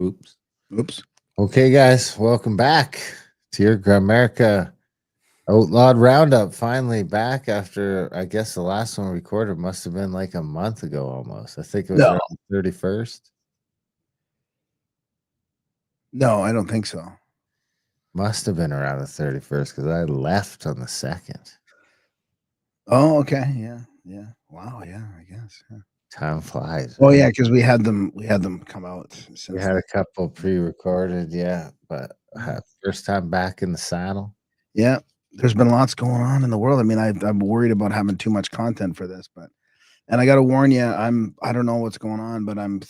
Oops. Oops. Okay, guys, welcome back to your Gramerica Outlawed Roundup. Finally back after, I guess the last one recorded must have been like a month ago almost. I think it was No. around the 31st. No, I don't think so. Must have been around the 31st because I left on the 2nd. Oh, okay. Yeah. Yeah. Wow. Yeah. I guess. Yeah. Time flies, Oh, right? yeah, because we had them come out We since had then. a couple pre-recorded, yeah, but first time back in the saddle. Yeah. There's been lots going on in the world. I mean, I'm worried about having too much content for this, but and I got to warn you, I don't know what's going on, but I'm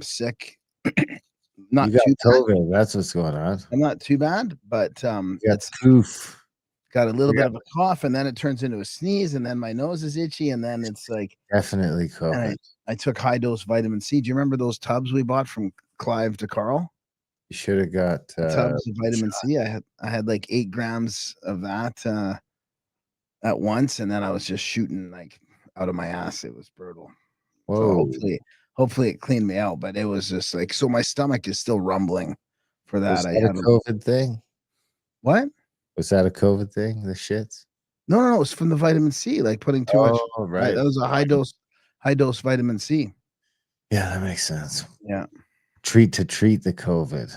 sick. You Not got too bad. COVID. That's what's going on. I'm not too bad, but You got it's poof. got a little You bit got of a cough, and then it turns into a sneeze, and then my nose is itchy, and then it's like, definitely and COVID. I took high dose vitamin C. Do you remember those tubs we bought from Clive to Carl? You should have got The tubs of vitamin shot. C. I had like 8 grams of that at once, and then I was just shooting like out of my ass. It was brutal. So Whoa. hopefully it cleaned me out, but it was just like, so my stomach is still rumbling for Was that. I that a had a COVID thing? what? Was that a COVID thing? The shits? No, it's from the vitamin C, like putting too much. Oh, That right. was a high dose vitamin C. Yeah, that makes sense. Yeah. Treat to treat the COVID.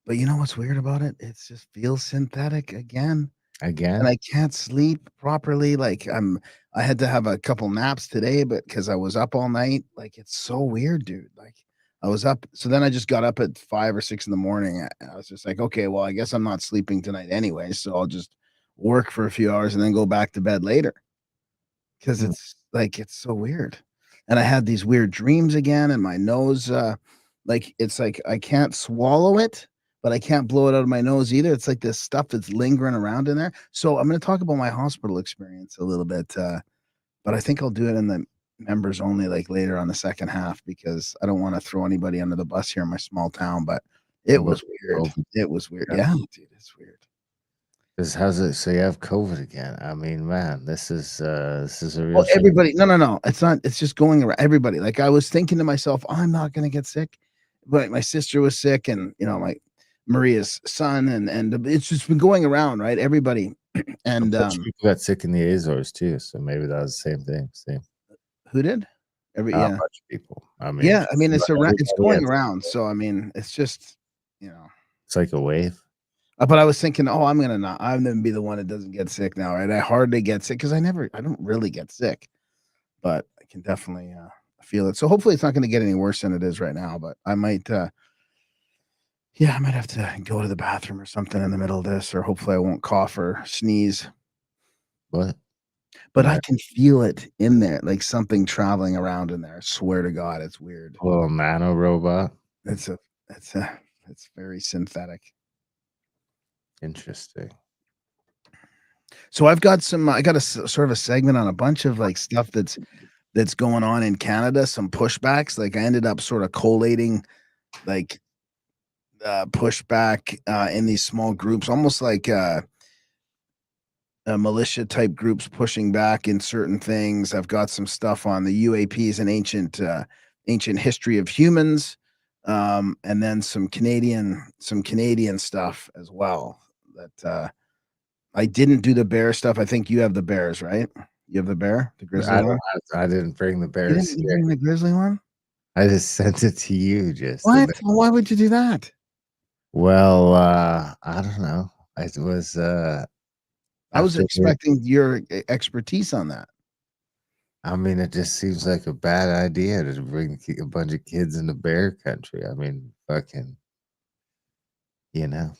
But you know what's weird about it? It just feels synthetic again. And Again? I can't sleep properly, like, I had to have a couple naps today, but because I was up all night, like, it's so weird, dude, like, I was up so then I just got up at 5 or 6 in the morning, and I was just like, "Okay, well, I guess I'm not sleeping tonight anyway, so I'll just work for a few hours and then go back to bed later." 'Cause Hmm. it's, like, it's so weird. And I had these weird dreams again, and my nose, like, it's like I can't swallow it, but I can't blow it out of my nose either. It's like this stuff that's lingering around in there. So I'm gonna talk about my hospital experience a little bit, but I think I'll do it in the members only, like, later on the second half because I don't wanna throw anybody under the bus here in my small town, but it About was weird. COVID. It was weird. Yeah. Yeah, dude, it's weird. 'Cause how's it so you have COVID again? I mean, man, this is a real Well, shame. everybody no, it's not it's just going around everybody, like, I was thinking to myself, "I'm not gonna get sick," but my sister was sick and, my Maria's son, and it's just been going around, right? Everybody, A and, bunch of people got sick in the Azores too, so maybe that was the same thing. Same. who did? Every A yeah. bunch of people. I mean, Yeah, I just mean, about it's everybody going had around, so, I mean, it's just, you know it's like a wave. but I was thinking, "Oh, I'm gonna be the one that doesn't get sick now," right? I hardly get sick because I don't really get sick, but I can definitely, feel it. So, hopefully, it's not gonna get any worse than it is right now, but I might, yeah, I might have to go to the bathroom or something in the middle of this, or hopefully I won't cough or sneeze. What? But I Right. can feel it in there, like something traveling around in there. I swear to God, it's weird. A little nano robot. It's a, it's a, it's very synthetic. Interesting. So I've got I got a sort of a segment on a bunch of like stuff that's going on in Canada. Some pushbacks. Like I ended up sort of collating like pushback in these small groups, almost like militia type groups pushing back in certain things. I've got some stuff on the UAPs and ancient history of humans, and then some Canadian stuff as well. That I didn't do the bear stuff. I think you have the bears, right? You have the bear, the grizzly I don't one. I didn't bring the You bears didn't here. bring the grizzly one. I just sent it to you just and What? Well, why would you do that? well, I don't know. It was, I was after the expecting your expertise on that. I mean, it just seems like a bad idea to bring a bunch of kids into bear country. I mean, fucking, you know,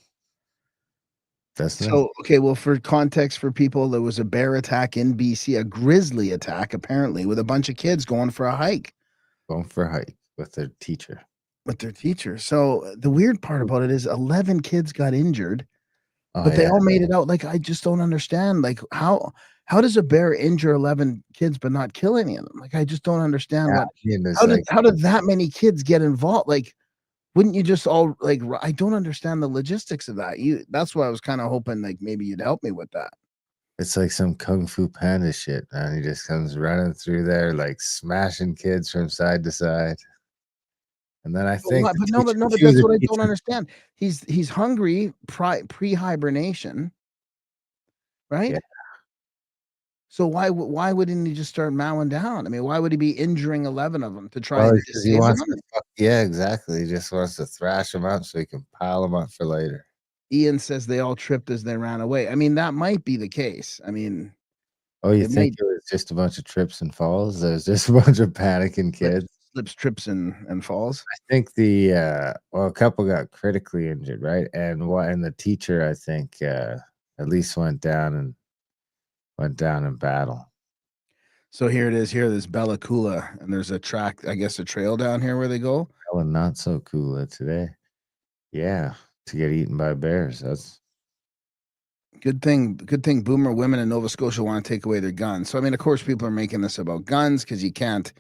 doesn't it? So, okay, well, for context for people, there was a bear attack in BC, a grizzly attack, apparently, with a bunch of kids going for a hike Going for a hike with their teacher. with their teacher. So, the weird part about it is 11 kids got injured, Oh, but they yeah. all made it out. Like, I just don't understand. Like, how does a bear injure 11 kids but not kill any of them? Like, I just don't understand Yeah, what I mean, it's how did like how did that many kids get involved? Like, wouldn't you just all like I don't understand the logistics of that. That's why I was kind of hoping like maybe you'd help me with that. it's like some kung fu panda shit, man. He just comes running through there, like, smashing kids from side to side. And then I But think why? the But no, teacher but no, but too, that's the what I don't teacher understand. He's hungry pre-hibernation, yeah. right? So why wouldn't he just start mowing down? I mean, why would he be injuring 11 of them to try Well, and it's 'cause he disable wants them? to fuck yeah, exactly. He just wants to thrash them out so he can pile them up for later. Ian says they all tripped as they ran away. I mean, that might be the case. I mean, Oh, you it think might it was just a bunch of trips and falls? There's just a bunch of panicking slips kids? slips, trips, and falls. I think well, a couple got critically injured, right? And the teacher, I think, at least went down in battle. So here it is. Here, there's Bella Coola, and there's a track, I guess, a trail down here where they go. That one not so cool today. Yeah, to get eaten by bears. That's Good thing boomer women in Nova Scotia want to take away their guns. So I mean, of course, people are making this about guns because you can't.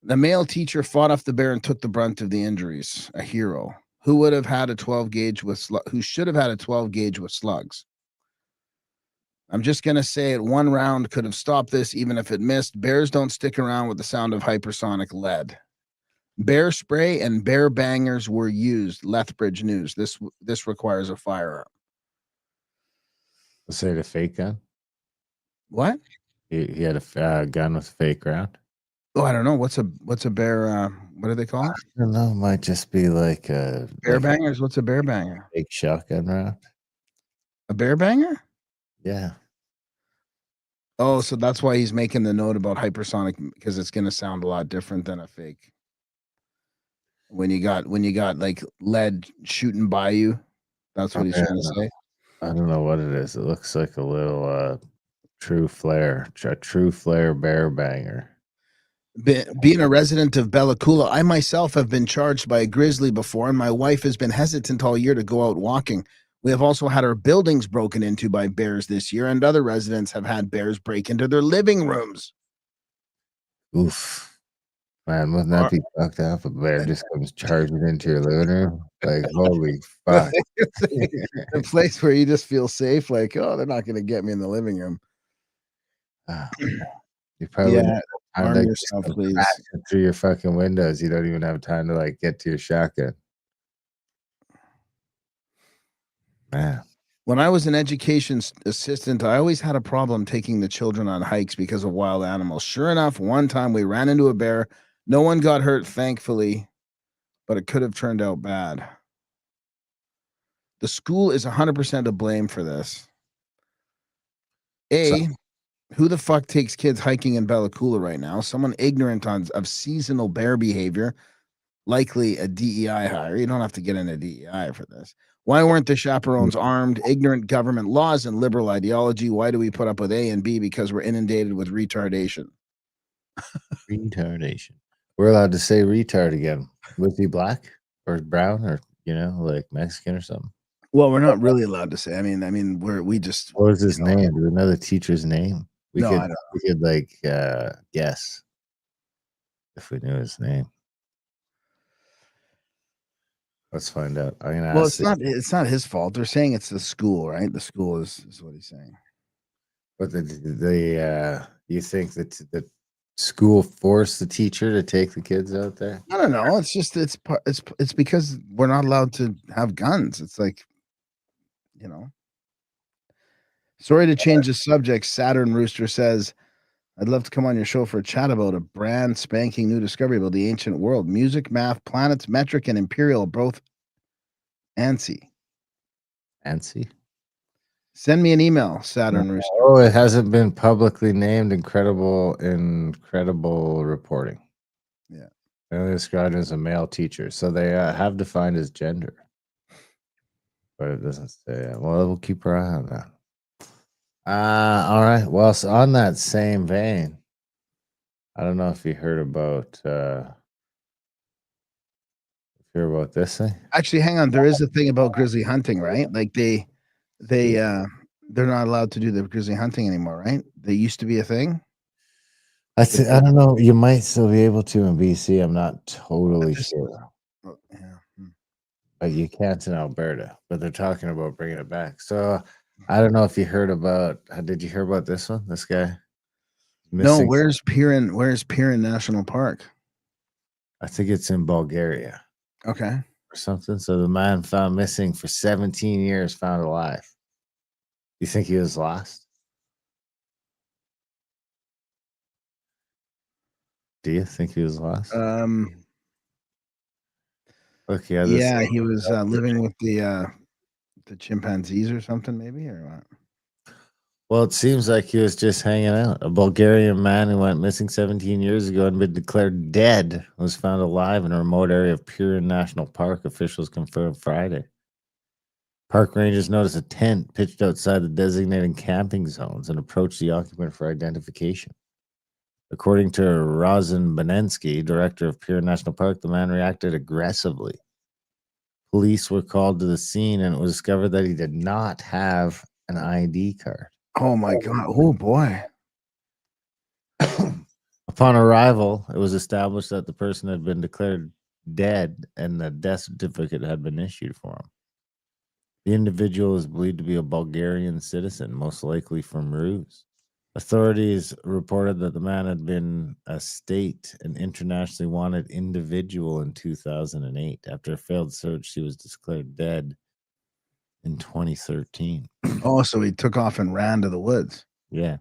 The male teacher fought off the bear and took the brunt of the injuries. A hero who would have had a 12 gauge with who should have had a 12 gauge with slugs. I'm just gonna say it. One round could have stopped this, even if it missed. Bears don't stick around with the sound of hypersonic lead. Bear spray and bear bangers were used. Lethbridge News. This requires a firearm. let's say the fake gun. What? He had a gun with a fake round. Oh, I don't know. What's a bear? What do they call it? I don't know. Might just be Bear like a bangers. What's a bear banger? fake shotgun round. A bear banger? Yeah. Oh, so that's why he's making the note about hypersonic because it's going to sound a lot different than a fake. When you got like lead shooting by you, that's I what he's mean, trying to say. I don't know what it is. It looks like a little a true flare bear banger. Being a resident of Bella Coola, I myself have been charged by a grizzly before, and my wife has been hesitant all year to go out walking. We have also had our buildings broken into by bears this year, and other residents have had bears break into their living rooms. Oof. Man, wouldn't that Our- be fucked up? A bear just comes charging into your living room. Like, holy fuck. It's a place where you just feel safe, like, oh, they're not going to get me in the living room. Ah, you probably wouldn't Yeah, even have time arm to yourself, come please. crashing through your fucking windows. You don't even have time to like get to your shotgun. Man, When I was an education assistant, I always had a problem taking the children on hikes because of wild animals. Sure enough, one time we ran into a bear. No one got hurt, thankfully, but it could have turned out bad. The school is 100% to blame for this. so A, who the fuck takes kids hiking in Bella Coola right now? Someone ignorant of seasonal bear behavior, likely a DEI hire. You don't have to get into DEI for this. Why weren't the chaperones armed? Ignorant government laws and liberal ideology. Why do we put up with A and B? Because we're inundated with retardation. retardation. We're allowed to say retard again. Was he black or brown or like Mexican or something? Well, we're not really allowed to say. I mean, we just, What was his name? Do we know the teacher's name? We no, could I don't. we could guess if we knew his name. Let's find out. I'm gonna Well, ask it's not his fault. They're saying it's the school, right? The school is what he's saying. but you think that the school forced the teacher to take the kids out there? I don't know. It's just it's because we're not allowed to have guns. It's like, you know. Sorry to change the subject. Saturn Rooster says, I'd love to come on your show for a chat about a brand spanking new discovery about the ancient world. Music, math, planets, metric, and imperial, both ANSI. Fancy? Send me an email, Saturn Rooster. Oh, it hasn't been publicly named. Incredible reporting. Yeah. Only described as a male teacher, so they have defined his gender, but it doesn't say. Well, we'll keep our eye on that. All right. Well, so on that same vein, I don't know if you heard about this thing. Actually, hang on. There is a thing about grizzly hunting, right? Like they Yeah. they're not allowed to do the grizzly hunting anymore, right? They used to be a thing. I don't know. You might still be able to in BC. I'm not But totally this sure, yeah. but you can't in Alberta. But they're talking about bringing it back. So I don't know if you heard about. Did you hear about this one? This guy No, missing. where's Piran National Park? I think it's in Bulgaria Okay. or something. So the man found missing for 17 years, found alive. You think he was lost? Do you think he was lost? Um, Look, yeah, this. yeah, he was living with the chimpanzees or something, maybe, or what? Well, it seems like he was just hanging out. A Bulgarian man who went missing 17 years ago and been declared dead was found alive in a remote area of Purin National Park, officials confirmed Friday. Park rangers noticed a tent pitched outside the designated camping zones and approached the occupant for identification. According to Razan Benensky, director of Purin National Park, the man reacted aggressively. Police were called to the scene and it was discovered that he did not have an ID card. Oh my god! Oh boy! Upon arrival, it was established that the person had been declared dead and the death certificate had been issued for him. The individual is believed to be a Bulgarian citizen, most likely from Ruse. Authorities reported that the man had been a state and internationally wanted individual in 2008. After a failed search, he was declared dead in 2013. Oh, so he took off and ran to the woods. Yeah.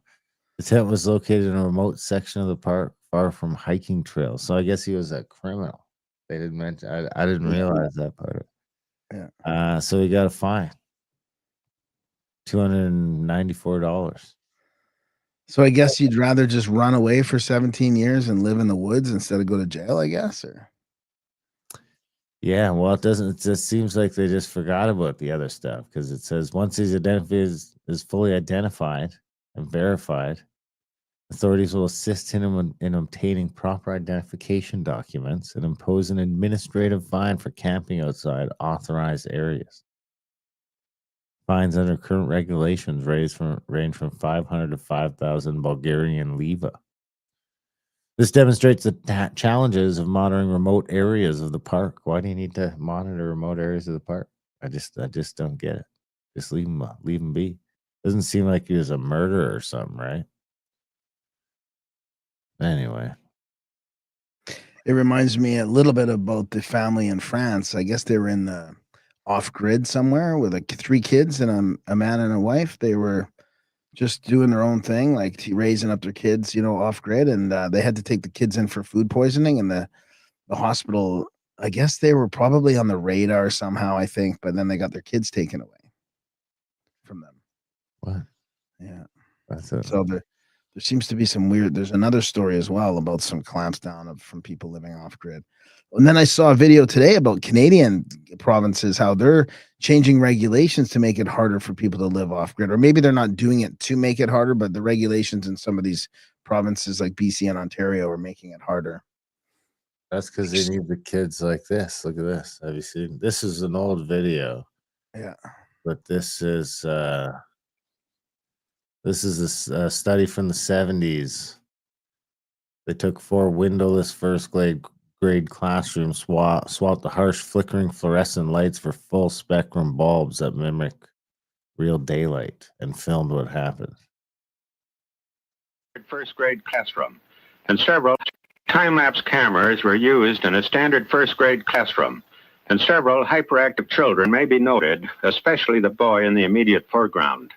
The tent was located in a remote section of the park far from hiking trails. So I guess he was a criminal. They didn't mention, I didn't Yeah. realize that part. Yeah. So he got a fine $294. So I guess you'd rather just run away for 17 years and live in the woods instead of go to jail, I guess, or Yeah, well, it doesn't. It just seems like they just forgot about the other stuff because it says once he's identified is fully identified and verified, authorities will assist him in obtaining proper identification documents and impose an administrative fine for camping outside authorized areas. Fines under current regulations range from 500 to 5,000 Bulgarian leva. This demonstrates the challenges of monitoring remote areas of the park. Why do you need to monitor remote areas of the park? I just don't get it. Just leave him be. Doesn't seem like he was a murderer or something, right? Anyway, it reminds me a little bit about the family in France. I guess they were in the off grid somewhere with like 3 kids and a man and a wife. They were just doing their own thing, like raising up their kids, off grid, and they had to take the kids in for food poisoning, and the hospital. I guess they were probably on the radar somehow. I think, but then they got their kids taken away from them. what? Yeah. That's it. So there seems to be some weird. There's another story as well about some clamps down from people living off grid. And then I saw a video today about Canadian provinces, how they're changing regulations to make it harder for people to live off grid, or maybe they're not doing it to make it harder, but the regulations in some of these provinces like BC and Ontario are making it harder. That's because they need the kids like this. Look at this. Have you seen? This is an old video, Yeah. but this is a study from the 70s. They took 4 windowless first grade classrooms, swapped the harsh flickering fluorescent lights for full spectrum bulbs that mimic real daylight, and filmed what happened. First grade classroom, and several time-lapse cameras were used in a standard first grade classroom, and several hyperactive children may be noted, especially the boy in the immediate foreground.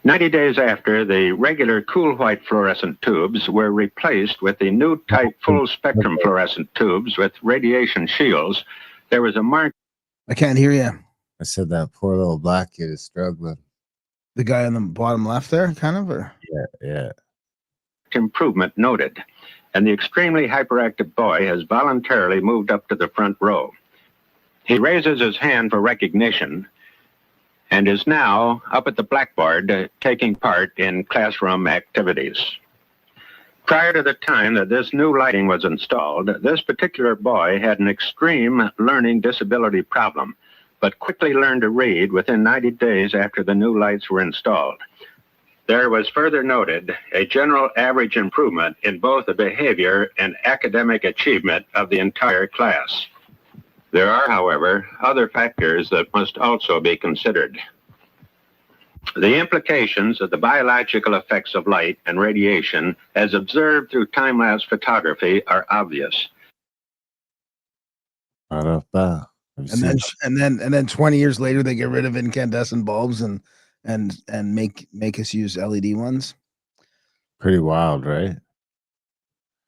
"90 days after, the regular cool white fluorescent tubes were replaced with the new type full spectrum fluorescent tubes with radiation shields, there was a marked..." I can't hear you. I said that poor little black kid is struggling. The guy on the bottom left there, kind of, or Yeah. improvement noted, and the extremely hyperactive boy has voluntarily moved up to the front row. He raises his hand for recognition and is now up at the blackboard taking part in classroom activities. Prior to the time that this new lighting was installed, this particular boy had an extreme learning disability problem, but quickly learned to read within 90 days after the new lights were installed. There was further noted a general average improvement in both the behavior and academic achievement of the entire class. There are, however, other factors that must also be considered. The implications of the biological effects of light and radiation, as observed through time-lapse photography, are obvious. And then 20 years later, they get rid of incandescent bulbs and make us use LED ones. Pretty wild, right?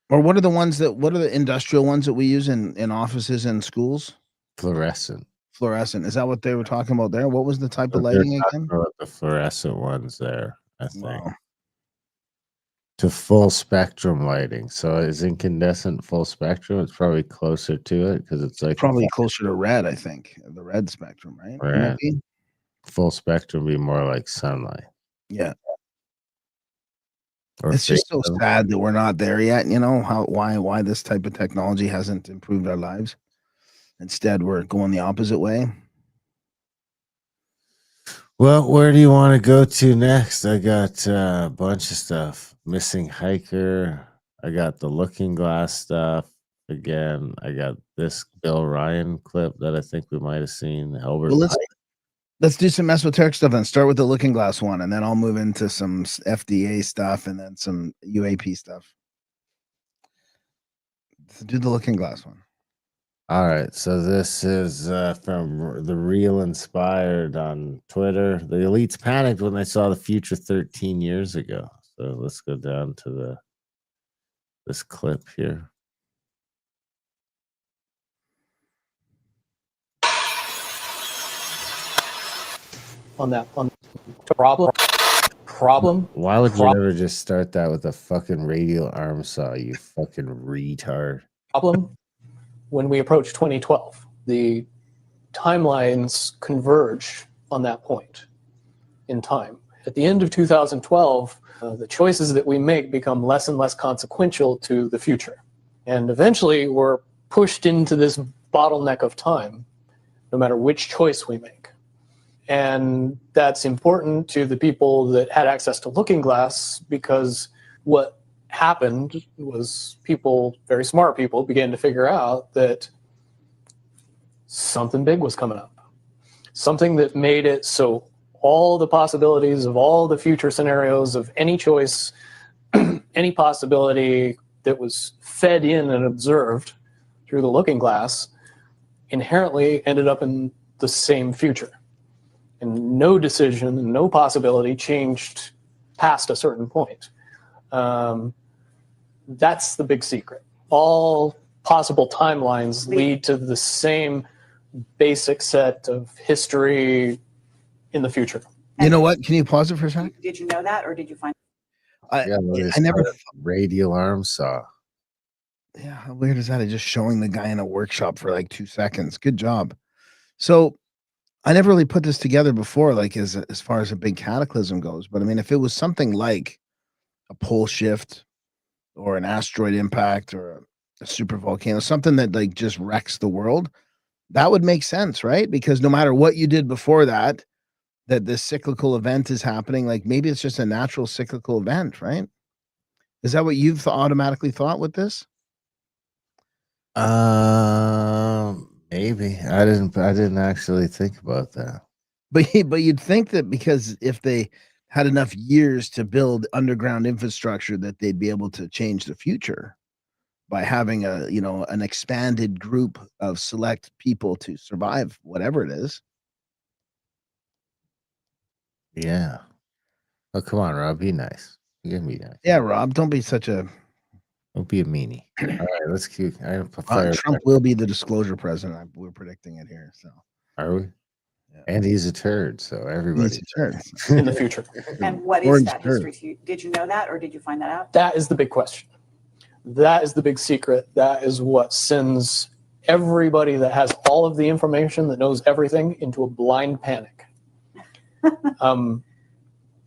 Or what are the industrial ones that we use in offices and schools? Fluorescent. Is that what they were talking about there? What was the type of They're lighting talking again? about the fluorescent ones there, I think. Wow. To full spectrum lighting. So is incandescent full spectrum? It's probably closer to it because it's like Probably closer to red, I think. The red spectrum, right? red. Full spectrum be more like sunlight. Yeah. Or it's just so sunlight. sad that we're not there yet. You know why this type of technology hasn't improved our lives. Instead, we're going the opposite way. Well, where do you want to go to next? I got a bunch of stuff. Missing hiker. I got the looking glass stuff. Again, I got this Bill Ryan clip that I think we might have seen. Albert. Well, let's do some esoteric stuff and start with the looking glass one, and then I'll move into some FDA stuff and then some UAP stuff. So do the looking glass one. All right, so this is from the Real Inspired on Twitter. The elites panicked when they saw the future 13 years ago. So let's go down to this clip here. On problem. Why would you ever just start that with a fucking radial arm saw, you fucking retard? Problem. When we approach 2012, the timelines converge on that point in time. At the end of 2012, the choices that we make become less and less consequential to the future. And eventually we're pushed into this bottleneck of time, no matter which choice we make. And that's important to the people that had access to looking glass, because what happened was people, very smart people, began to figure out that something big was coming up. Something that made it so all the possibilities of all the future scenarios of any choice, any possibility that was fed in and observed through the looking glass inherently ended up in the same future. And no decision, no possibility changed past a certain point. That's the big secret. All possible timelines lead to the same basic set of history in the future. You know what? Can you pause it for a second? Did you know that, or did you find? I never radial arm saw. Yeah, how weird is that? It's just showing the guy in a workshop for like 2 seconds. Good job. So I never really put this together before, like as far as a big cataclysm goes. But I mean, if it was something like a pole shift or an asteroid impact or a super volcano, something that like just wrecks the world, that would make sense, right? Because no matter what you did before that this cyclical event is happening, like maybe it's just a natural cyclical event, right? Is that what you've automatically thought with this? Maybe. I didn't actually think about that. But you'd think that because if they had enough years to build underground infrastructure that they'd be able to change the future by having an expanded group of select people to survive whatever it is. Yeah. Oh, come on, Rob. Be nice. You can be nice. Yeah, Rob, don't be such a... Don't be a meanie. All right, let's keep... Trump will be the disclosure president. We're predicting it here. So are we? Yeah. And he's a turd, so everybody's a turd in the future. And what is that history? Did you know that, or did you find that out? That is the big question. That is the big secret. That is what sends everybody that has all of the information, that knows everything, into a blind panic.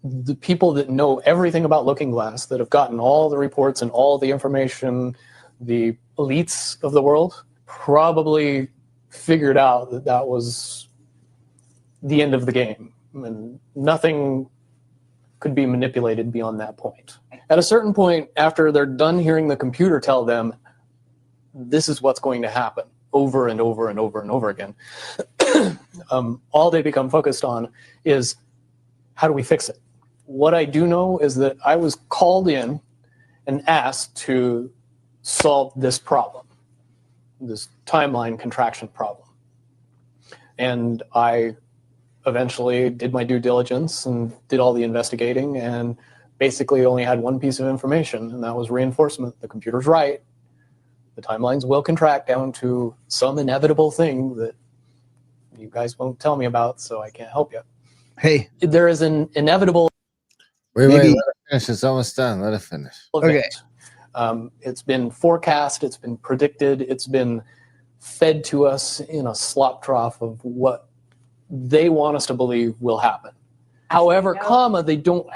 The people that know everything about looking glass, that have gotten all the reports and all the information, the elites of the world, probably figured out that that was the end of the game, and nothing could be manipulated beyond that point. At a certain point, after they're done hearing the computer tell them this is what's going to happen over and over and over and over again, all they become focused on is how do we fix it? What I do know is that I was called in and asked to solve this problem, this timeline contraction problem. And I eventually did my due diligence and did all the investigating and basically only had one piece of information, and that was reinforcement. The computer's right. The timelines will contract down to some inevitable thing that you guys won't tell me about, so I can't help you. Hey, there is an inevitable. Wait, let it finish. It's almost done. Let it finish. Okay. It's been forecast. It's been predicted. It's been fed to us in a slop trough of what they want us to believe will happen. However, they don't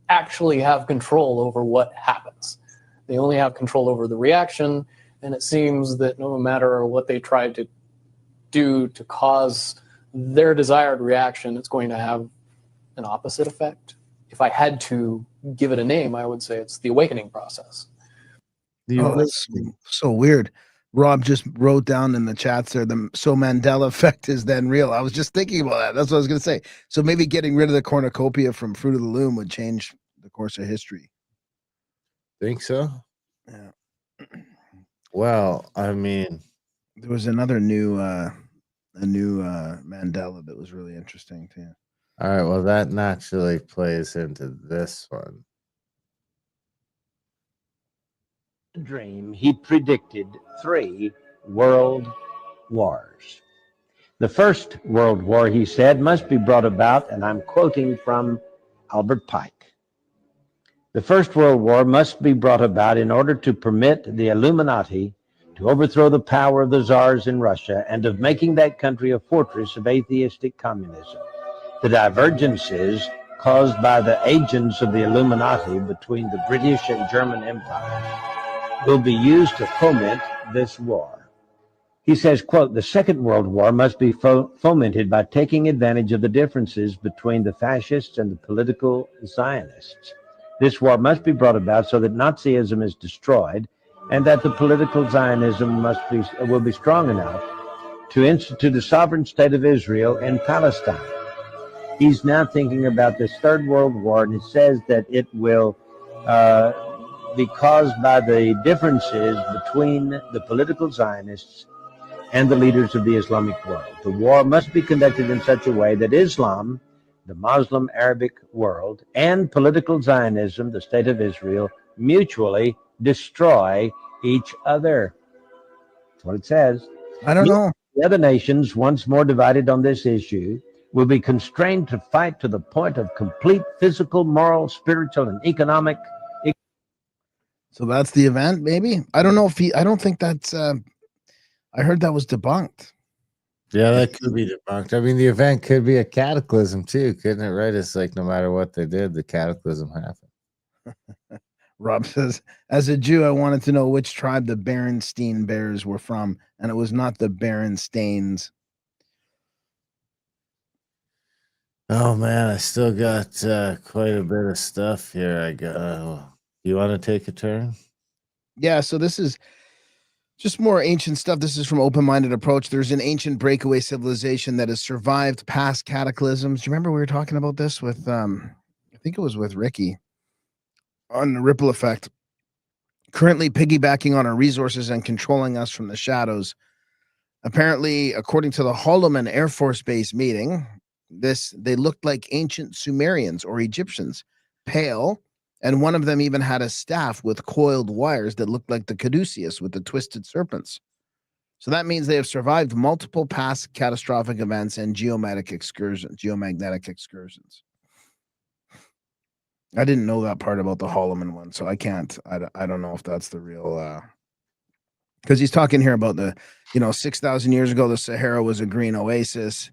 actually have control over what happens. They only have control over the reaction, and it seems that no matter what they try to do to cause their desired reaction, it's going to have an opposite effect. If I had to give it a name, I would say it's the awakening process. That's so weird. Rob just wrote down in the chats there, so Mandela effect is then real. I was just thinking about that. That's what I was going to say. So maybe getting rid of the cornucopia from Fruit of the Loom would change the course of history. Think so? Yeah. Well, I mean, there was another new Mandela that was really interesting too. All right, well, that naturally plays into this one. Dream, he predicted 3 world wars. The First World War, he said, must be brought about, and I'm quoting from Albert Pike. The First World War must be brought about in order to permit the Illuminati to overthrow the power of the czars in Russia and of making that country a fortress of atheistic communism. The divergences caused by the agents of the Illuminati between the British and German empires will be used to foment this war. He says, quote, the Second World War must be fomented by taking advantage of the differences between the fascists and the political Zionists. This war must be brought about so that Nazism is destroyed and that the political Zionism will be strong enough to institute a sovereign state of Israel in Palestine. He's now thinking about this Third World War, and it says that it will be caused by the differences between the political Zionists and the leaders of the Islamic world. The war must be conducted in such a way that Islam, the Muslim Arabic world, and political Zionism, the state of Israel, mutually destroy each other. That's what it says. I don't know. The other nations, once more divided on this issue, will be constrained to fight to the point of complete physical, moral, spiritual, and economic. So that's the event, maybe? I don't know if I don't think that's, I heard that was debunked. Yeah, that could be debunked. I mean, the event could be a cataclysm too, couldn't it? Right? It's like no matter what they did, the cataclysm happened. Rob says, as a Jew, I wanted to know which tribe the Berenstein Bears were from, and it was not the Berensteins. Oh man, I still got quite a bit of stuff here. I got. You want to take a turn? Yeah. So this is just more ancient stuff. This is from Open-Minded Approach. There's an ancient breakaway civilization that has survived past cataclysms. Do you remember we were talking about this with, I think it was with Ricky on the ripple effect, currently piggybacking on our resources and controlling us from the shadows. Apparently, according to the Holloman Air Force Base meeting, they looked like ancient Sumerians or Egyptians, pale, and one of them even had a staff with coiled wires that looked like the caduceus with the twisted serpents. So that means they have survived multiple past catastrophic events and geomagnetic excursions. I didn't know that part about the Holloman one, so I don't know if that's the real, because he's talking here about 6,000 years ago, the Sahara was a green oasis,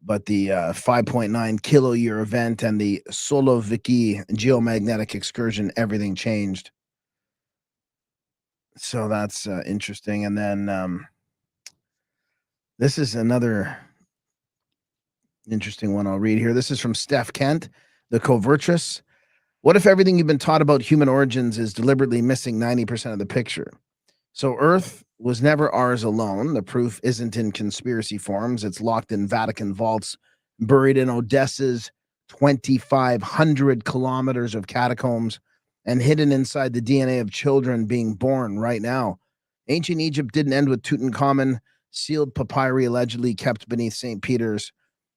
but the 5.9 kilo year event and the Soloviki geomagnetic excursion, everything changed. So that's interesting. And then this is another interesting one I'll read here. This is from Steph Kent, the Covertress. What if everything you've been taught about human origins is deliberately missing 90% of the picture? So Earth was never ours alone. The proof isn't in conspiracy forums. It's locked in Vatican vaults, buried in Odessa's 2,500 kilometers of catacombs, and hidden inside the DNA of children being born right now. Ancient Egypt didn't end with Tutankhamun. Sealed papyri allegedly kept beneath St. Peter's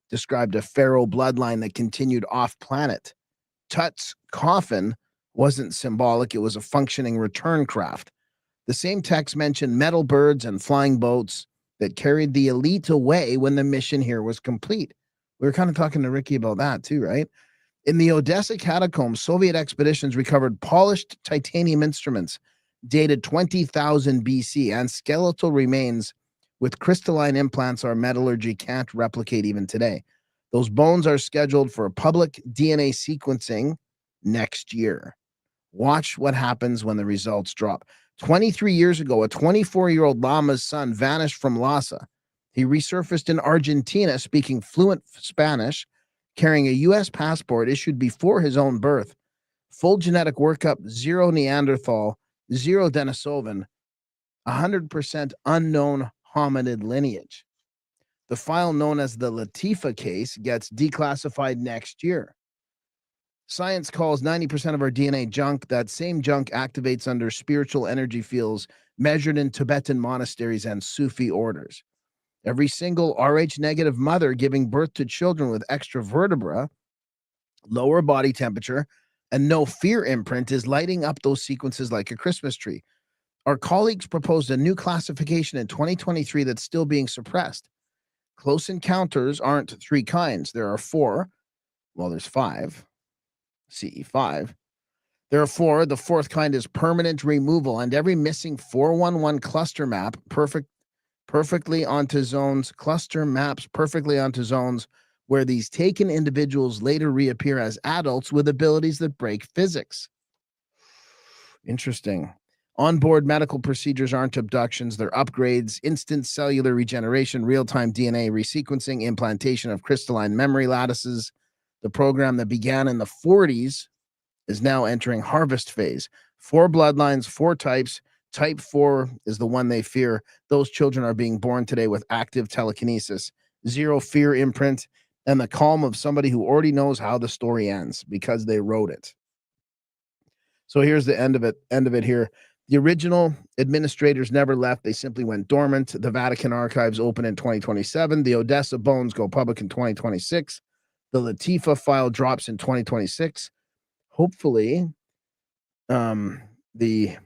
described a pharaoh bloodline that continued off-planet. Tut's coffin wasn't symbolic. It was a functioning return craft. The same text mentioned metal birds and flying boats that carried the elite away when the mission here was complete. We were kind of talking to Ricky about that too, right? In the Odessa catacombs, Soviet expeditions recovered polished titanium instruments dated 20,000 BC and skeletal remains with crystalline implants our metallurgy can't replicate even today. Those bones are scheduled for public DNA sequencing next year. Watch what happens when the results drop. 23 years ago, a 24-year-old Lama's son vanished from Lhasa. He resurfaced in Argentina speaking fluent Spanish, carrying a U.S. passport issued before his own birth. Full genetic workup, 0 Neanderthal, 0 Denisovan, 100% unknown hominid lineage. The file known as the Latifa case gets declassified next year. Science calls 90% of our DNA junk. That same junk activates under spiritual energy fields measured in Tibetan monasteries and Sufi orders. Every single Rh negative mother giving birth to children with extra vertebra, lower body temperature, and no fear imprint is lighting up those sequences like a Christmas tree. Our colleagues proposed a new classification in 2023 that's still being suppressed. Close encounters aren't 3 kinds. There are 4. Well, there's 5. CE5. There are 4. The 4th kind is permanent removal, and every missing 411 cluster map perfectly onto zones, cluster maps perfectly onto zones where these taken individuals later reappear as adults with abilities that break physics. Interesting. Onboard medical procedures aren't abductions, they're upgrades, instant cellular regeneration, real-time DNA resequencing, implantation of crystalline memory lattices. The program that began in the 40s is now entering harvest phase. 4 bloodlines, 4 types. Type 4 is the one they fear. Those children are being born today with active telekinesis, 0 fear imprint, and the calm of somebody who already knows how the story ends because they wrote it. So here's the end of it here. The original administrators never left. They simply went dormant. The Vatican archives open in 2027. The Odessa bones go public in 2026. The Latifa file drops in 2026. Hopefully, the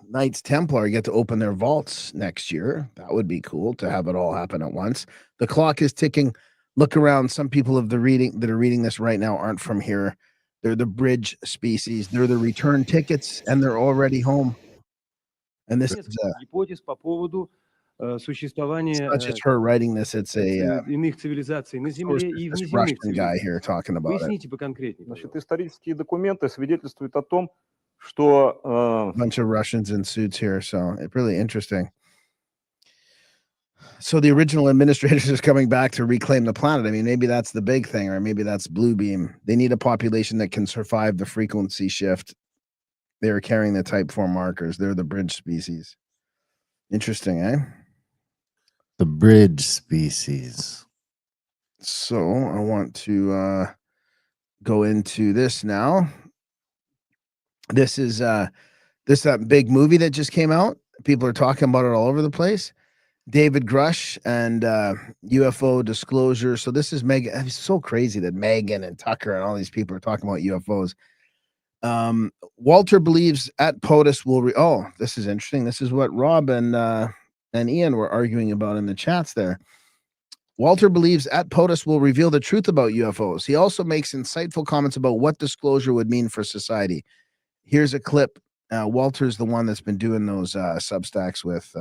Knights Templar get to open their vaults next year. That would be cool to have it all happen at once. The clock is ticking. Look around. Some people that are reading this right now aren't from here. They're the bridge species. They're the return tickets, and they're already home. And this is гипотез по поводу существования it's not just her writing this. It's a иных цивилизаций на Земле и this внеземных Russian guy цивилизаций. here talking about it. Поясните поконкретнее. Значит, исторические документы свидетельствуют о том, что A bunch of Russians in suits here, so it's really interesting. So the original administrators is coming back to reclaim the planet. I mean, maybe that's the big thing, or maybe that's Blue Beam. They need a population that can survive the frequency shift. They're carrying the type 4 markers. They're the bridge species. Interesting, eh? The bridge species. So I want to go into this now. This is that big movie that just came out. People are talking about it all over the place. David Grush and UFO disclosure. So this is Megan. It's so crazy that Megan and Tucker and all these people are talking about UFOs. Walter believes at POTUS will this is interesting. This is what Rob and Ian were arguing about in the chats there. Walter believes at POTUS will reveal the truth about UFOs. He also makes insightful comments about what disclosure would mean for society. Here's a clip. Walter's the one that's been doing those Substacks with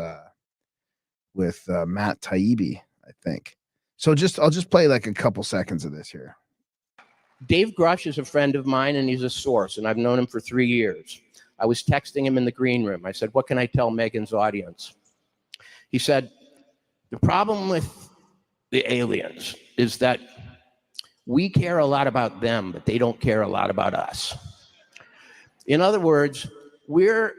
Matt Taibbi, I think. So I'll just play like a couple seconds of this here. Dave Grush is a friend of mine, and he's a source, and I've known him for 3 years. I was texting him in the green room. I said, what can I tell Megan's audience? He said, the problem with the aliens is that we care a lot about them, but they don't care a lot about us. In other words, we're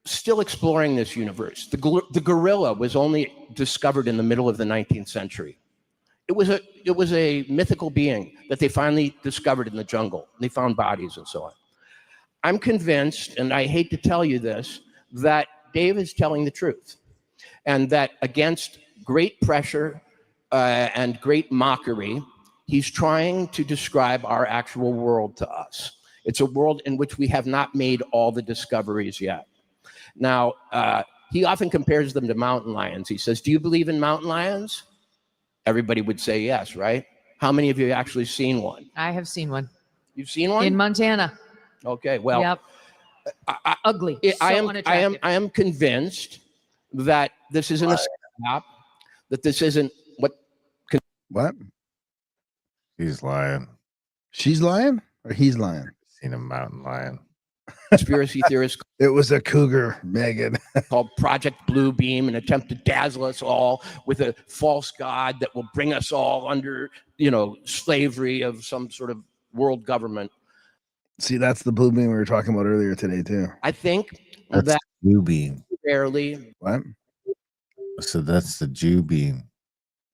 still exploring this universe. The gorilla was only discovered in the middle of the 19th century. It was a mythical being that they finally discovered in the jungle. They found bodies and so on. I'm convinced, and I hate to tell you this, that Dave is telling the truth, and that against great pressure and great mockery, he's trying to describe our actual world to us. It's a world in which we have not made all the discoveries yet. Now, he often compares them to mountain lions. He says, do you believe in mountain lions? Everybody would say yes, right? How many of you have actually seen one? I have seen one. You've seen one? In Montana. Okay, well, yep. Ugly. I am convinced that this isn't a stop, that this isn't what? He's lying. She's lying, or he's lying? Seen a mountain lion. Conspiracy theorists. It was a cougar, Megan. Called Project Blue Beam, an attempt to dazzle us all with a false god that will bring us all under, slavery of some sort of world government. See, that's the blue beam we were talking about earlier today, too. I think that's that blue beam. Barely. What? So that's the Jew beam.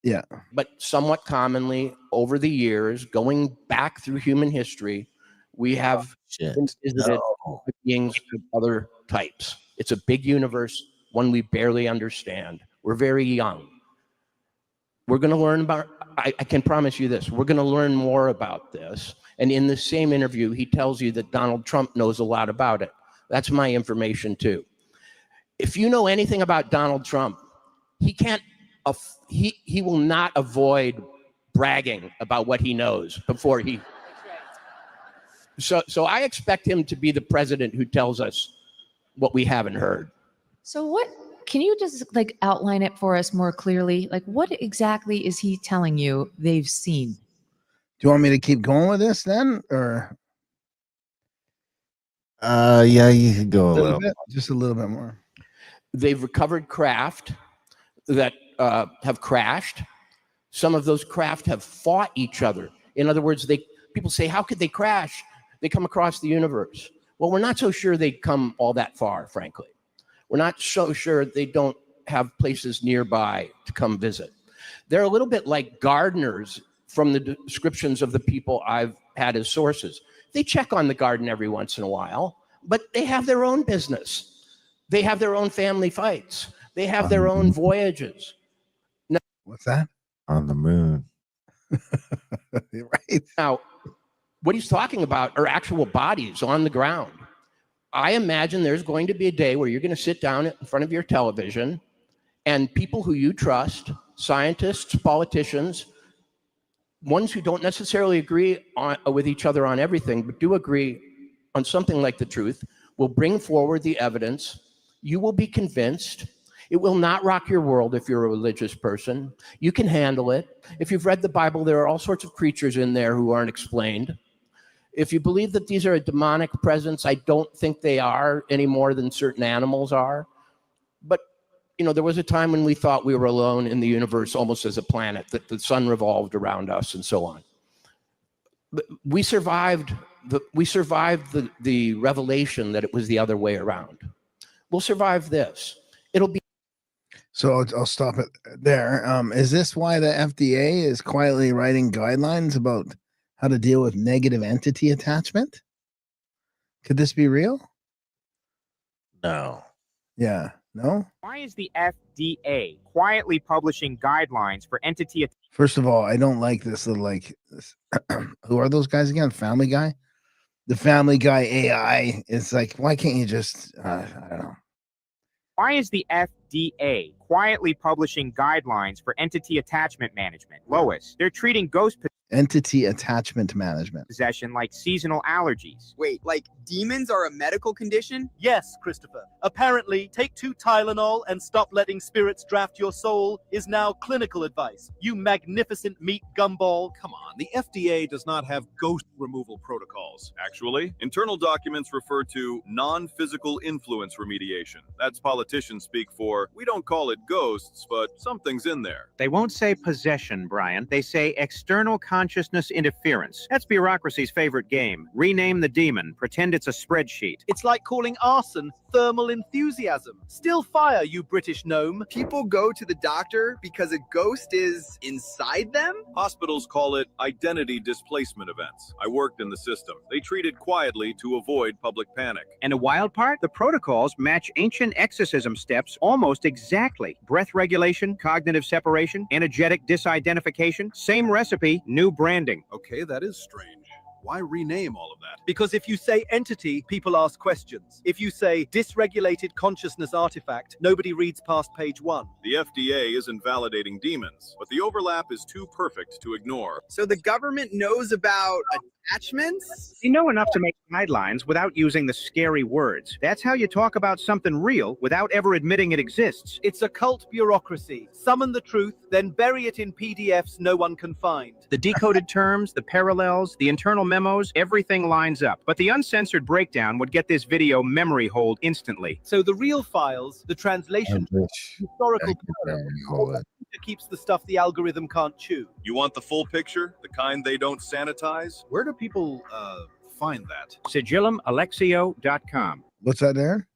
Yeah. But somewhat commonly over the years, going back through human history, we have visited beings of other types. It's a big universe, one we barely understand. We're very young. We're going to learn about, I can promise you this, we're going to learn more about this. And in the same interview, he tells you that Donald Trump knows a lot about it. That's my information too. If you know anything about Donald Trump, he can't, he will not avoid bragging about what he knows before he. So I expect him to be the president who tells us what we haven't heard. So can you just outline it for us more clearly? What exactly is he telling you they've seen? Do you want me to keep going with this then, or? Yeah, you can go a little bit, just a little bit more. They've recovered craft that have crashed. Some of those craft have fought each other. In other words, people say, how could they crash? They come across the universe. Well, we're not so sure they come all that far, frankly. We're not so sure they don't have places nearby to come visit. They're a little bit like gardeners from the descriptions of the people I've had as sources. They check on the garden every once in a while, but they have their own business. They have their own family fights. They have their own voyages. Now, what's that? On the moon. Right. Now, what he's talking about are actual bodies on the ground. I imagine there's going to be a day where you're going to sit down in front of your television and people who you trust, scientists, politicians, ones who don't necessarily agree with each other on everything, but do agree on something like the truth, will bring forward the evidence. You will be convinced. It will not rock your world if you're a religious person. You can handle it. If you've read the Bible, there are all sorts of creatures in there who aren't explained. If you believe that these are a demonic presence, I don't think they are any more than certain animals are. But, there was a time when we thought we were alone in the universe almost as a planet, that the sun revolved around us and so on. But we survived the revelation that it was the other way around. We'll survive this. It'll be. So I'll stop it there. Is this why the FDA is quietly writing guidelines about how to deal with negative entity attachment? Could this be real? No. Yeah. No? Why is the FDA quietly publishing guidelines for entity? First of all, I don't like this little who are those guys again? Family Guy? The Family Guy AI. It's why can't you just, I don't know. Why is the FDA quietly publishing guidelines for entity attachment management? Lois, they're treating ghost entity attachment management possession like seasonal allergies. Wait, demons are a medical condition? Yes, Christopher. Apparently, take 2 Tylenol and stop letting spirits draft your soul is now clinical advice. You magnificent meat gumball. Come on, the FDA does not have ghost removal protocols. Actually, internal documents refer to non-physical influence remediation. That's politicians speak for, we don't call it ghosts, but something's in there. They won't say possession, Brian. They say external consciousness interference. That's bureaucracy's favorite game. Rename the demon. Pretend it's a spreadsheet. It's like calling arson thermal enthusiasm. Still fire, you British gnome. People go to the doctor because a ghost is inside them? Hospitals call it identity displacement events. I worked in the system. They treated quietly to avoid public panic. And the wild part? The protocols match ancient exorcism steps almost exactly. Breath regulation, cognitive separation, energetic disidentification. Same recipe, new branding. Okay, that is strange. Why rename all of that? Because if you say entity, people ask questions. If you say dysregulated consciousness artifact, nobody reads past page 1. The FDA isn't validating demons, but the overlap is too perfect to ignore. So the government knows about attachments? You know enough to make guidelines without using the scary words. That's how you talk about something real without ever admitting it exists. It's a cult bureaucracy. Summon the truth, then bury it in PDFs no one can find. The decoded terms, the parallels, the internal memos, everything lines up. But the uncensored breakdown would get this video memory hold instantly. So the real files, the translation, historical keeps the stuff the algorithm can't chew. You want the full picture? The kind they don't sanitize? Where do people find that? SigilumAlexio.com. What's that there?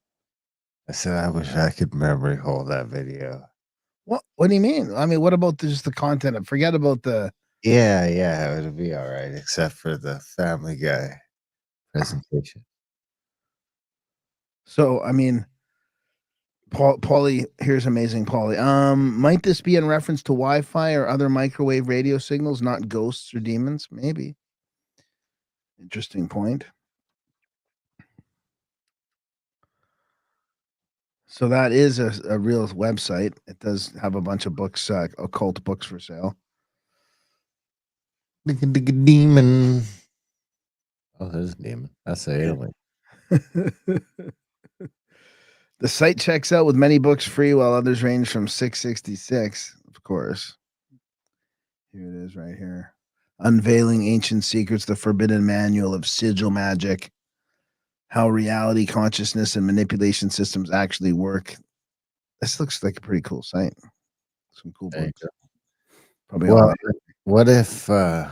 I said I wish I could memory hold that video. What do you mean? I mean, what about just the content? Forget about the... Yeah, it'll be all right, except for the Family Guy presentation. So, I mean, Paulie, here's amazing Paulie. Might this be in reference to Wi-Fi or other microwave radio signals, not ghosts or demons? Maybe. Interesting point. So that is a real website. It does have a bunch of books, occult books for sale. Demon. Oh, there's a demon. That's an alien. The site checks out with many books free, while others range from $6.66, of course. Here it is right here. Unveiling Ancient Secrets, the Forbidden Manual of Sigil Magic. How reality, consciousness, and manipulation systems actually work. This looks like a pretty cool site. Some cool books. Probably Well, what if the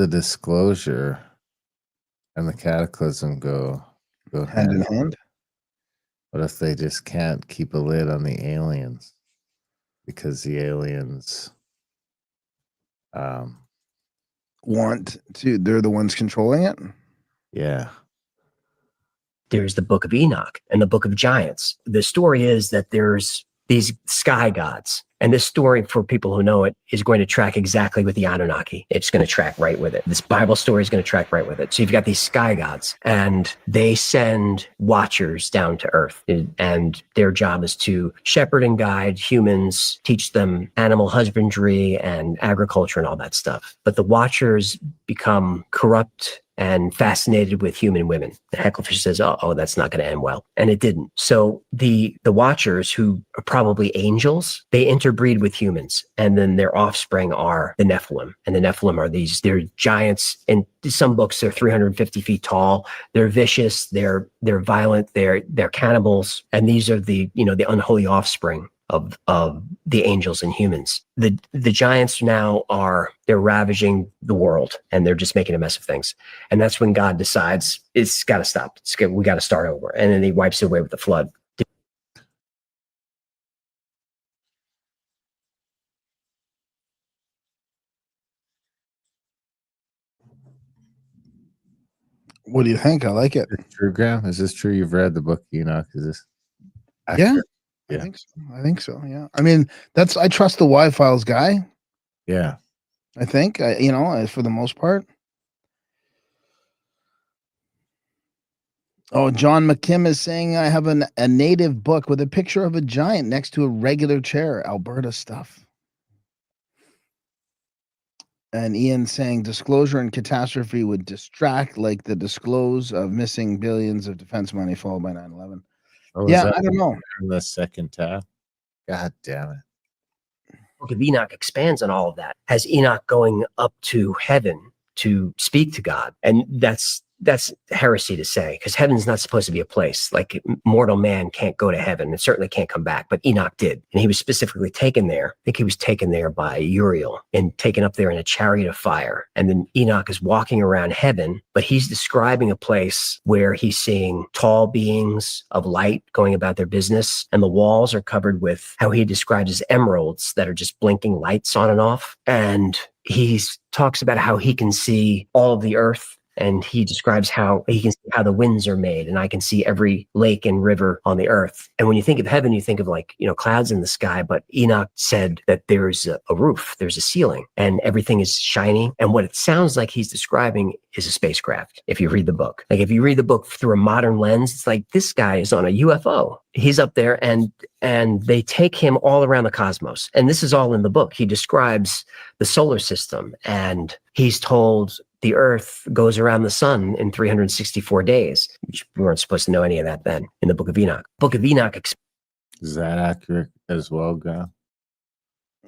disclosure and the cataclysm go hand in hand? What if they just can't keep a lid on the aliens because the aliens want to? They're the ones controlling it. Yeah. There's the Book of Enoch and the Book of Giants. The story is that there's these sky gods. And this story, for people who know it, is going to track exactly with the Anunnaki. It's going to track right with it. This Bible story is going to track right with it. So you've got these sky gods, and they send watchers down to Earth. And their job is to shepherd and guide humans, teach them animal husbandry and agriculture and all that stuff. But the watchers become corrupt and fascinated with human women. The Hecklefish says, oh, that's not going to end well. And it didn't. So the watchers, who are probably angels, they interbreed with humans. And then their offspring are the Nephilim. And the Nephilim are they're giants. In some books, they're 350 feet tall. They're vicious. They're violent. They're cannibals. And these are the unholy offspring of the angels and humans. The giants now they're ravaging the world, and they're just making a mess of things. And that's when God decides it's got to stop. We got to start over. And then he wipes it away with the flood. What do you think? I like it. True, Graham? Is this true? You've read the Book of Enoch? Is this accurate? Yeah. I think so. Yeah. I mean, I trust the Y-Files guy. Yeah. I think, for the most part. Oh, John McKim is saying, I have a native book with a picture of a giant next to a regular chair. Alberta stuff. And Ian saying disclosure and catastrophe would distract, like the disclose of missing billions of defense money followed by 9/11. Oh, yeah, I don't know. The second tab. God damn it. Book of Enoch expands on all of that. Has Enoch going up to heaven to speak to God. And that's that's heresy to say, because heaven's not supposed to be a place. Like mortal man can't go to heaven and certainly can't come back, but Enoch did. And he was specifically taken there. I think he was taken there by Uriel and taken up there in a chariot of fire. And then Enoch is walking around heaven, but he's describing a place where he's seeing tall beings of light going about their business. And the walls are covered with how he describes as emeralds that are just blinking lights on and off. And he talks about how he can see all of the earth. And he describes how he can see how the winds are made, and I can see every lake and river on the earth. And when you think of heaven, you think of like, clouds in the sky, but Enoch said that there's a roof, there's a ceiling, and everything is shiny. And what it sounds like he's describing is a spacecraft. If you read the book, like if you read the book through a modern lens, it's like this guy is on a UFO. He's up there and they take him all around the cosmos. And this is all in the book. He describes the solar system, and he's told the earth goes around the sun in 364 days, which we weren't supposed to know any of that then in the book of Enoch. Book of Enoch. Is that accurate as well, Graham?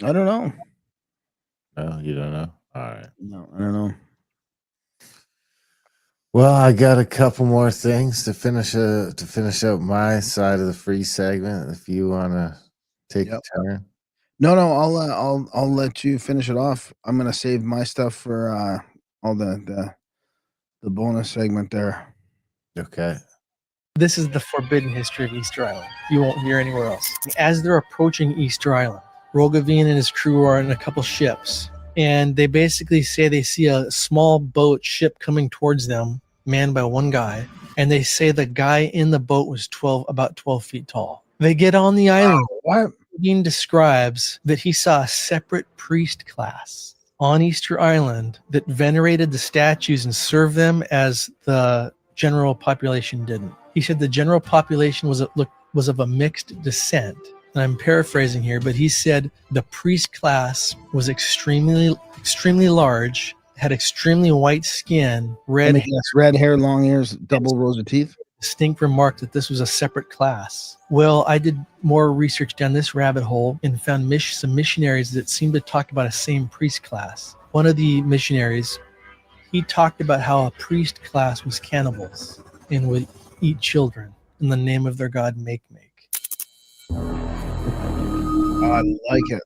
I don't know. No, you don't know? All right. No, I don't know. Well, I got a couple more things to finish up my side of the free segment. If you want to take a turn. No, I'll let you finish it off. I'm gonna save my stuff for all the bonus segment there. Okay. This is the forbidden history of Easter Island. You won't hear anywhere else. As they're approaching Easter Island, Roggeveen and his crew are in a couple ships, and they basically say they see a small boat ship coming towards them, manned by one guy, and they say the guy in the boat was about 12 feet tall. They get on the island. What? Roggeveen describes that he saw a separate priest class on Easter Island that venerated the statues and served them as the general population didn't. He said the general population was of a mixed descent. And I'm paraphrasing here, but he said the priest class was extremely large, had extremely white skin, red hair, long ears, double rows of teeth. Distinct remark that this was a separate class. Well, I did more research down this rabbit hole and found some missionaries that seemed to talk about a same priest class. One of the missionaries, he talked about how a priest class was cannibals and would eat children in the name of their god Make. I like it.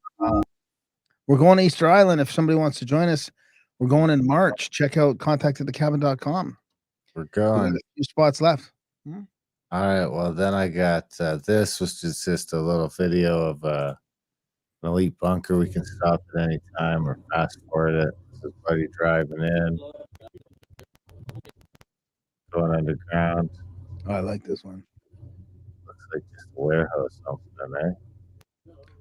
We're going to Easter Island. If somebody wants to join us, we're going in March. Check out contactatthecabin.com. We're going. A few spots left. All right. Well, then I got this, which is just a little video of an elite bunker. We can stop at any time or fast forward it. This is buddy driving in, going underground. Oh, I like this one. Looks like just a warehouse something, eh?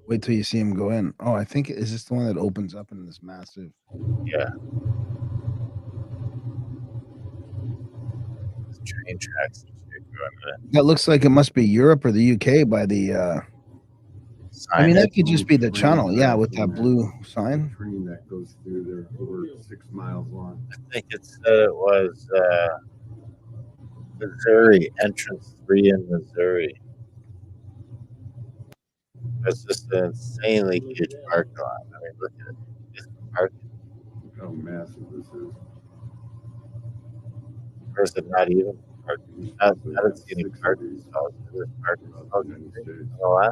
Wait till you see him go in. Oh, I think is this the one that opens up in this massive? Yeah. Train tracks and shit going in. That looks like it must be Europe or the UK by the. I mean, that could just be the channel. Yeah, with that blue sign. Train that goes through there over 6 miles long. I think it said it was Missouri, entrance 3 in Missouri. It's just an insanely huge parking lot. I mean, look at it. It's parking. Look how massive this is. Or is it not even parking? I didn't see any parking stalls. There's parking stalls. Oh,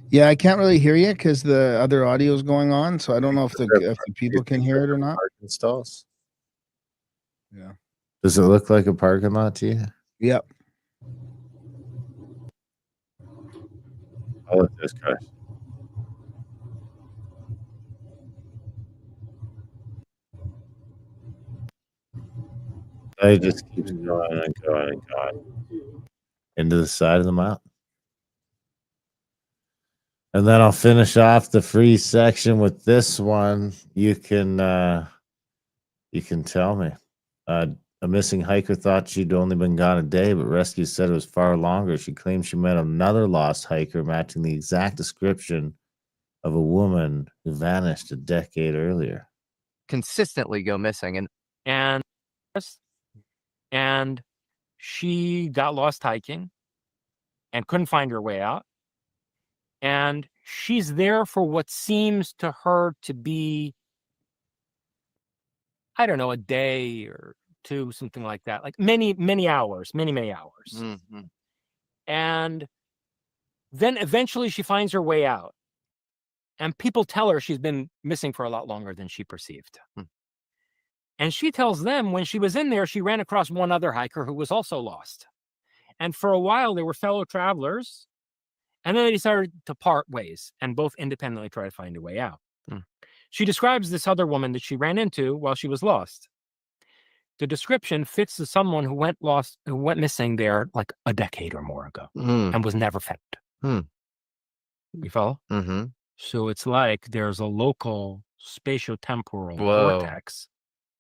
Yeah, I can't really hear you because the other audio is going on, so I don't know if the people can hear it or not. Parking stalls. Yeah. Does it look like a parking lot to you? Yep. Oh, look at this guy. It just keeps going and going and going into the side of the mountain. And then I'll finish off the free section with this one. You can tell me. A missing hiker thought she'd only been gone a day, but rescue said it was far longer. She claimed she met another lost hiker matching the exact description of a woman who vanished a decade earlier. Consistently go missing, and she got lost hiking and couldn't find her way out. And she's there for what seems to her to be, I don't know, a day or to something like that, like many hours, many hours. Mm-hmm. And then eventually she finds her way out. And people tell her she's been missing for a lot longer than she perceived. And she tells them when she was in there, she ran across one other hiker who was also lost. And for a while, they were fellow travelers. And then they decided to part ways and both independently try to find a way out. She describes this other woman that she ran into while she was lost. The description fits to someone who went missing there like a decade or more ago and was never found. You follow? Mm-hmm. So it's like there's a local spatiotemporal Whoa. vortex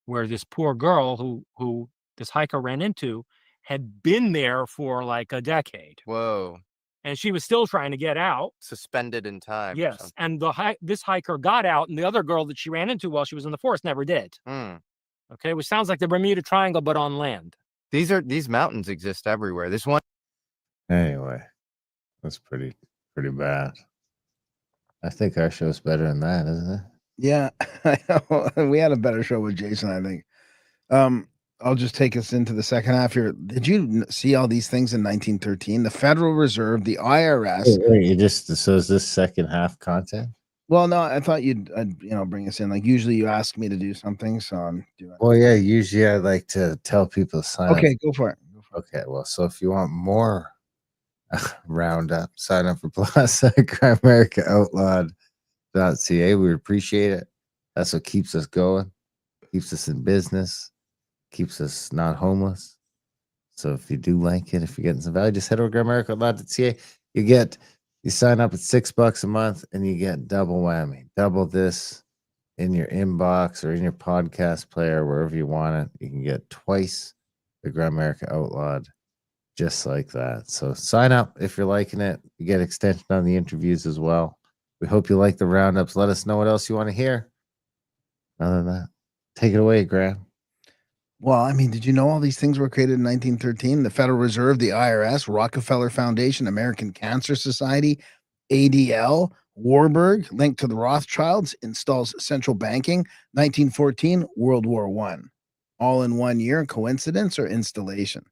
where this poor girl who this hiker ran into had been there for like a decade. Whoa. And she was still trying to get out. Suspended in time. Yes. And this hiker got out, and the other girl that she ran into while she was in the forest never did. Okay, which sounds like the Bermuda Triangle, but on land. These mountains exist everywhere. This one. Anyway, that's pretty bad. I think our show's better than that, isn't it? Yeah, I know. We had a better show with Jason, I think. I'll just take us into the second half here. Did you see all these things in 1913? The Federal Reserve, the IRS. Wait, so is this second half content? Well, no, I thought you'd bring us in. Like usually you ask me to do something, so I'm doing. Well, yeah, usually I like to tell people to sign up. Okay, go for it. Okay, well, so if you want more roundup, sign up for Plus at GrandAmericaOutlawed.ca. We appreciate it. That's what keeps us going, keeps us in business, keeps us not homeless. So if you do like it, if you're getting some value, just head over to GrandAmericaOutlawed.ca. You sign up at $6 a month and you get double whammy, double this in your inbox or in your podcast player, wherever you want it. You can get twice the Grand America Outlawed just like that. So sign up if you're liking it. You get extension on the interviews as well. We hope you like the roundups. Let us know what else you want to hear. Other than that, take it away, Graham. Well, I mean, did you know all these things were created in 1913? The Federal Reserve, the IRS, Rockefeller Foundation, American Cancer Society, ADL, Warburg, linked to the Rothschilds, installs central banking. 1914, World War I. All in 1 year, coincidence or installation?